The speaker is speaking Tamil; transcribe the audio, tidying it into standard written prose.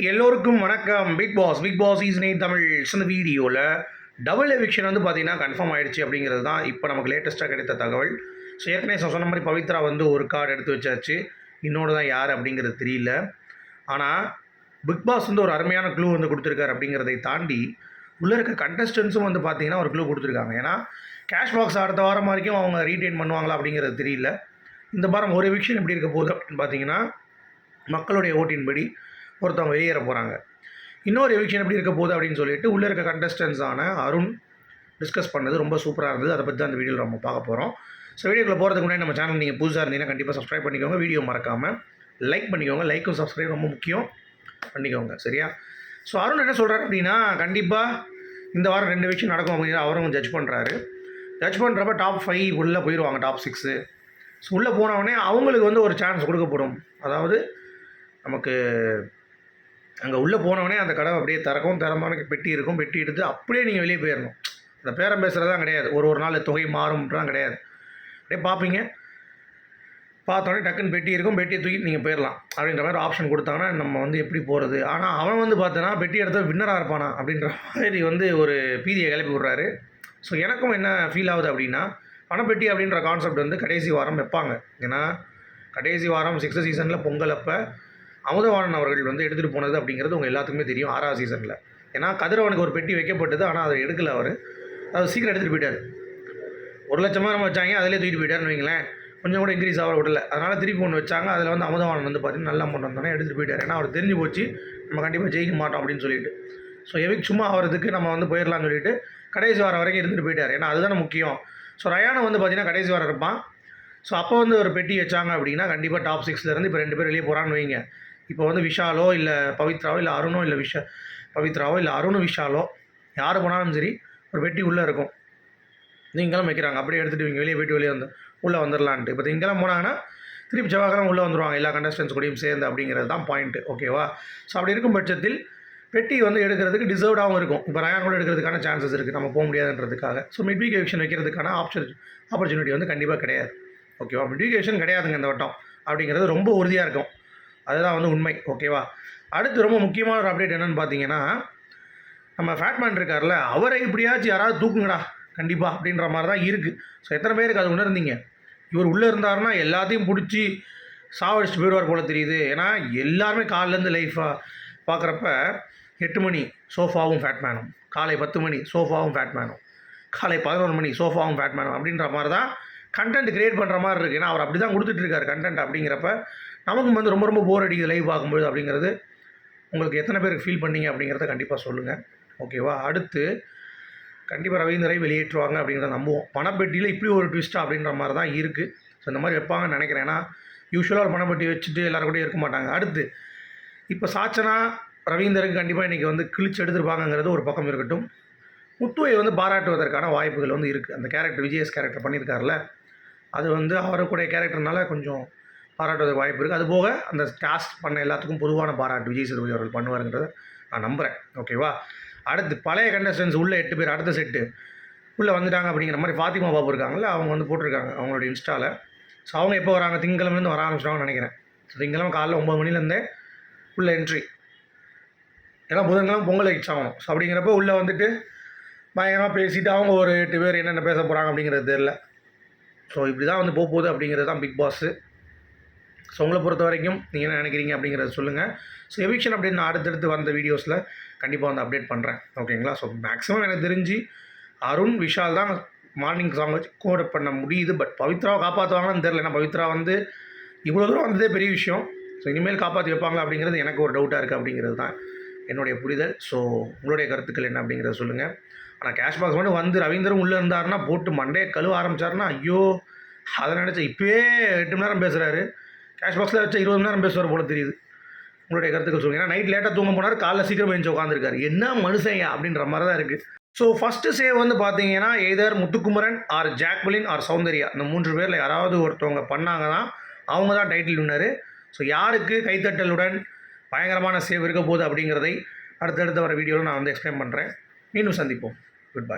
எல்லோருக்கும் வணக்கம். பிக் பாஸ் சீசன் 8 தமிழ் இந்த வீடியோவில் டபுள் எவிக்ஷன் வந்து பார்த்தீங்கன்னா கன்ஃபார்ம் ஆயிடுச்சு அப்படிங்கிறது தான் இப்போ நமக்கு லேட்டஸ்ட்டாக கிடைத்த தகவல். ஸோ ஏற்கனவே சொன்ன மாதிரி பவித்ரா வந்து ஒரு கார்டு எடுத்து வச்சாச்சு, இன்னொன்று தான் யார் அப்படிங்கிறது தெரியல. ஆனால் பிக் பாஸ் வந்து ஒரு அருமையான க்ளூ வந்து கொடுத்துருக்காரு. அப்படிங்கிறதை தாண்டி உள்ளே இருக்க கண்டஸ்டன்ஸும் வந்து பார்த்தீங்கன்னா ஒரு க்ளூ கொடுத்துருக்காங்க. ஏன்னா கேஷ் பாக்ஸ் அடுத்த வாரம் வரைக்கும் அவங்க ரீட்டைன் பண்ணுவாங்களா அப்படிங்கிறது தெரியல. இந்த வாரம் ஒரு எவிக்ஷன் எப்படி இருக்க போகுது அப்படின்னு பார்த்தீங்கன்னா மக்களுடைய ஓட்டின்படி ஒருத்தவங்க வெளியேற போகிறாங்க. இன்னொரு எவிக்ஷன் எப்படி இருக்க போகுது அப்படின்னு சொல்லிட்டு உள்ளே இருக்க கண்டஸ்டன்ஸான அருண் டிஸ்கஸ் பண்ணது ரொம்ப சூப்பராக இருந்தது. அதை பற்றி தான் அந்த வீடியோவில் நம்ம பார்க்க போகிறோம். ஸோ வீடியோக்குள்ளே போகிறதுக்கு முன்னாடி நம்ம சேனல் நீங்கள் புதுசாக இருந்தீங்கன்னா கண்டிப்பாக சப்ஸ்கிரைப் பண்ணிக்கோங்க. வீடியோ மறக்காமல் லைக் பண்ணிக்கோங்க. லைக்கும் சப்ஸ்கிரைப் ரொம்ப முக்கியம், பண்ணிக்கோங்க. சரியா? ஸோ அருண் என்ன சொல்கிறார் அப்படின்னா கண்டிப்பாக இந்த வாரம் 2 எவிக்ஷன் நடக்கும் அப்படின்னு அவரும் ஜட்ஜ் பண்ணுறாரு. ஜட்ஜ் பண்ணுறப்ப டாப் 5 உள்ளே போயிடுவாங்க, டாப் 6. ஸோ உள்ளே போனவுடனே அவங்களுக்கு வந்து ஒரு சான்ஸ் கொடுக்கப்படும். அதாவது நமக்கு அங்கே உள்ளே போனவொடனே அந்த கடை அப்படியே திறமான பெட்டி இருக்கும். பெட்டி எடுத்து அப்படியே நீங்கள் வெளியே போயிடணும். அந்த பேரம் பேசுகிறதான் கிடையாது. ஒரு நாள் தொகை மாறும்ன்றான் கிடையாது. அப்படியே பார்ப்பீங்க, பார்த்தோன்னே டக்குன்னு பெட்டி இருக்கும், பெட்டியை தூக்கி நீங்கள் போயிடலாம் அப்படின்ற மாதிரி ஆப்ஷன் கொடுத்தாங்கன்னா நம்ம வந்து எப்படி போகிறது. ஆனால் அவன் வந்து பார்த்தோன்னா பெட்டி எடுத்த வின்னராக இருப்பானா அப்படின்ற மாதிரி வந்து ஒரு பீதியை கிளப்பி விட்றாரு. ஸோ எனக்கும் என்ன ஃபீல் ஆகுது அப்படின்னா பணப்பெட்டி அப்படின்ற கான்செப்ட் வந்து கடைசி வாரம் வைப்பாங்க. ஏன்னா கடைசி வாரம் 6th சீசனில் பொங்கல் அப்போ அமுதவாணன் அவர்கள் வந்து எடுத்துகிட்டு போனது அப்படிங்கிறது உங்கள் எல்லாத்துக்குமே தெரியும். 6வது சீசனில் ஏன்னா கதிரவனுக்கு ஒரு பெட்டி வைக்கப்பட்டது, ஆனால் அதை எடுக்கலை. அவர் சீக்கிரம் எடுத்துகிட்டு போயிட்டார். 1 லட்சமாக நம்ம வச்சாங்க, அதிலே தூக்கிட்டு போயிட்டார்னு வைங்களேன். கொஞ்சம் கூட இன்க்ரீஸ் ஆக விடல. அதனால் திருப்பி ஒன்று வச்சாங்க. அதில் வந்து அமுதவாணன் வந்து பார்த்திங்கன்னா நல்ல அமௌண்ட் வந்தோன்னே எடுத்துகிட்டு போயிட்டார். ஏன்னா அவர் தெரிஞ்சு போச்சு நம்ம கண்டிப்பாக ஜெயிக்க மாட்டோம் அப்படின்னு சொல்லிட்டு. ஸோ எவிக் சும்மா ஆகிறதுக்கு நம்ம வந்து போயிடலாம்னு சொல்லிட்டு கடைசி வாரம் வரைக்கும் இருந்துட்டு போயிட்டார். ஏன்னா அதுதானே முக்கியம். ஸோ ரயானை வந்து பார்த்திங்கன்னா கடைசி வாரம் இருப்பான். ஸோ அப்போ வந்து ஒரு பெட்டி வச்சாங்க அப்படின்னா கண்டிப்பாக டாப் 6லேருந்து இப்போ 2 பேர் வெளியே போகிறான்னு வைங்க. இப்போ வந்து விஷாலோ இல்லை பவித்ராவோ இல்லை அருணோ இல்லை பவித்ராவோ இல்லை அருணும் விஷாலோ யார் போனாலும் சரி ஒரு பெட்டி உள்ளே இருக்கும். நீங்களும் வைக்கிறாங்க, அப்படியே எடுத்துகிட்டு இவங்க வெளியே போய்ட்டு வெளியே உள்ளே வந்துடலான்ட்டு. இப்போ இங்கெல்லாம் போனாங்கன்னா திருப்பி செவ்வாய்க்கிழமை உள்ளே வந்துடுவாங்க எல்லா கண்டஸ்டன்ஸ் கூடயும் சேர்ந்து. அப்படிங்கிறது தான் பாயிண்ட்டு. ஓகேவா? ஸோ அப்படி இருக்கும் பட்சத்தில் பெட்டி வந்து எடுக்கிறதுக்கு டிசர்வ்டாகவும் இருக்கும். இப்போ ரயான் கூட எடுக்கிறதுக்கான சான்சஸ் இருக்குது, நம்ம போக முடியாதுன்றதுக்காக. ஸோ மிட் வீக் எவிக்ஷன் வைக்கிறதுக்கான ஆப்பர்ச்சுனிட்டி வந்து கண்டிப்பாக கிடையாது. ஓகேவா? மிட் வீக் எவிக்ஷன் கிடையாதுங்க இந்த வட்டம். அப்படிங்கிறது ரொம்ப உறுதியாக இருக்கும். அதுதான் வந்து உண்மை. ஓகேவா? அடுத்து ரொம்ப முக்கியமான ஒரு அப்டேட் என்னென்னு பார்த்தீங்கன்னா நம்ம ஃபேட்மேன் இருக்கார்ல, அவரை எப்படியாச்சும் யாராவது தூக்குங்கடா கண்டிப்பாக அப்படின்ற மாதிரி தான் இருக்குது. ஸோ எத்தனை பேருக்கு அது உணர்ந்தீங்க? இவர் உள்ளே இருந்தாருன்னா எல்லாத்தையும் பிடிச்சி சாவடிச்சுட்டு போயிடுவார் போல் தெரியுது. ஏன்னா எல்லாருமே காலிலேருந்து லைஃபாக பார்க்குறப்ப 8 மணி சோஃபாவும் ஃபேட்மேனும், காலை 10 மணி சோஃபாவும் ஃபேட்மேனும், காலை 11 மணி சோஃபாவும் ஃபேட்மேனும் அப்படின்ற மாதிரி தான் கண்டென்ட் க்ரியேட் பண்ணுற மாதிரி இருக்குது. ஏன்னா அவர் அப்படி தான் கொடுத்துட்ருக்காரு கண்டென்ட். அப்படிங்கிறப்ப நமக்கும் வந்து ரொம்ப போர் அடிக்குது லைவ் பார்க்கும்போது. அப்படிங்கிறது உங்களுக்கு எத்தனை பேருக்கு ஃபீல் பண்ணீங்க அப்படிங்கிறத கண்டிப்பாக சொல்லுங்கள். ஓகேவா? அடுத்து கண்டிப்பாக ரவீந்தரை வெளியேற்றுவாங்க அப்படிங்கிறத நம்புவோம். பணப்பெட்டியில் இப்படி ஒரு ட்விஸ்ட்டாக அப்படின்ற மாதிரி தான் இருக்குது. ஸோ இந்த மாதிரி வைப்பாங்கன்னு நினைக்கிறேன். ஏன்னா யூஸ்வலாக ஒரு பணப்பெட்டி வச்சுட்டு எல்லோரும் கூட இருக்க மாட்டாங்க. அடுத்து இப்போ சாச்சனா ரவீந்தருக்கு கண்டிப்பாக இன்றைக்கி வந்து கிழிச்சு எடுத்துருப்பாங்கங்கிறது ஒரு பக்கம் இருக்கட்டும். முத்துவை வந்து பாராட்டுவதற்கான வாய்ப்புகள் வந்து இருக்குது. அந்த கேரக்டர் விஜயஸ் கேரக்டர் பண்ணியிருக்காருல, அது வந்து அவருக்குடைய கேரக்டர்னால கொஞ்சம் பாராட்டுவதற்கு வாய்ப்பு இருக்குது. அதுபோக அந்த டாஸ்க் பண்ண எல்லாத்துக்கும் பொதுவான பாராட்டு விஜய் சேதுபதி அவர்கள் பண்ணுவாருங்கிறத நான் நம்புகிறேன். ஓகேவா? அடுத்து பழைய கண்டஸ்டன்ஸ் உள்ள 8 பேர் அடுத்த செட்டு உள்ளே வந்துட்டாங்க அப்படிங்கிற மாதிரி ஃபாத்திமா பாபு இருக்காங்கல்ல, அவங்க வந்து போட்டிருக்காங்க அவங்களோட இன்ஸ்டாவில். ஸோ அவங்க எப்போ வராங்க? திங்கக்கிழமைலேருந்து வர ஆரம்பிச்சிட்டாங்கன்னு நினைக்கிறேன். ஸோ திங்கக்கிழமை காலைல 9 மணிலேருந்தே உள்ள என்ட்ரி. ஏன்னா புதன்கிழமை பொங்கல் ஆகணும். ஸோ அப்படிங்கிறப்ப உள்ளே வந்துட்டு பயங்கரமாக பேசிவிட்டு அவங்க ஒரு 8 பேர் என்னென்ன பேச போகிறாங்க அப்படிங்கிறது தெரில. ஸோ இப்படி தான் வந்து போகுது அப்படிங்கிறது தான் பிக் பாஸு. ஸோ உங்களை பொறுத்த வரைக்கும் நீங்கள் என்ன நினைக்கிறீங்க அப்படிங்கிறத சொல்லுங்கள். ஸோ எவிக்ஷன் அப்படின்னு நான் அடுத்தடுத்து வந்த வீடியோஸில் கண்டிப்பாக வந்து அப்டேட் பண்ணுறேன். ஓகேங்களா? ஸோ மேக்ஸிமம் எனக்கு தெரிஞ்சு அருண் விஷால் தான் மார்னிங் சாங் வச்சு கோட் பண்ண முடியுது. பட் பவித்ராவை காப்பாற்றுவாங்கன்னு தெரில. ஏன்னா பவித்ரா வந்து இவ்வளோ தூரம் வந்ததே பெரிய விஷயம். ஸோ இனிமேல் காப்பாற்றி வைப்பாங்களா அப்படிங்கிறது எனக்கு ஒரு டவுட்டாக இருக்குது. அப்படிங்கிறது தான் என்னுடைய புரிதல். ஸோ உங்களுடைய கருத்துக்கள் என்ன அப்படிங்கிறத சொல்லுங்கள். ஆனால் கேஷ் பாக்ஸ் மட்டும் வந்து ரவீந்தரும் உள்ளே இருந்தாருன்னா போட்டு மண்டையை கழுவ ஆரம்பித்தாருன்னா ஐயோ, அதை நினச்சேன். இப்போயே 8 மணி நேரம் பேசுகிறாரு. கேஷ் பாக்ஸில் வச்சா 20 மணி நேரம் பேசுவார் போல தெரியுது. உங்களுடைய கருத்துக்கள் சொல்லுங்கள். ஏன்னா நைட் லேட்டாக தூங்க போனார், காலைல சீக்கிரம் எழுந்து உட்காந்துருக்காரு. என்ன மனுஷங்க அப்படின்ற மாதிரி தான் இருக்குது. ஸோ ஃபஸ்ட்டு சேவ் வந்து பார்த்தீங்கன்னா either Muthukumaran or Jacqueline or Soundarya, இந்த 3 பேரில் யாராவது ஒருத்தவங்க பண்ணாங்கன்னா அவங்க தான் டைட்டில் வின்னர். ஸோ யாருக்கு கைத்தட்டலுடன் பயங்கரமான சேவ் இருக்க போகுது அப்படிங்கிறதை அடுத்தடுத்த வர வீடியோவில் நான் வந்து எக்ஸ்பிளைன் பண்ணுறேன். மீண்டும் சந்திப்போம். Good bye.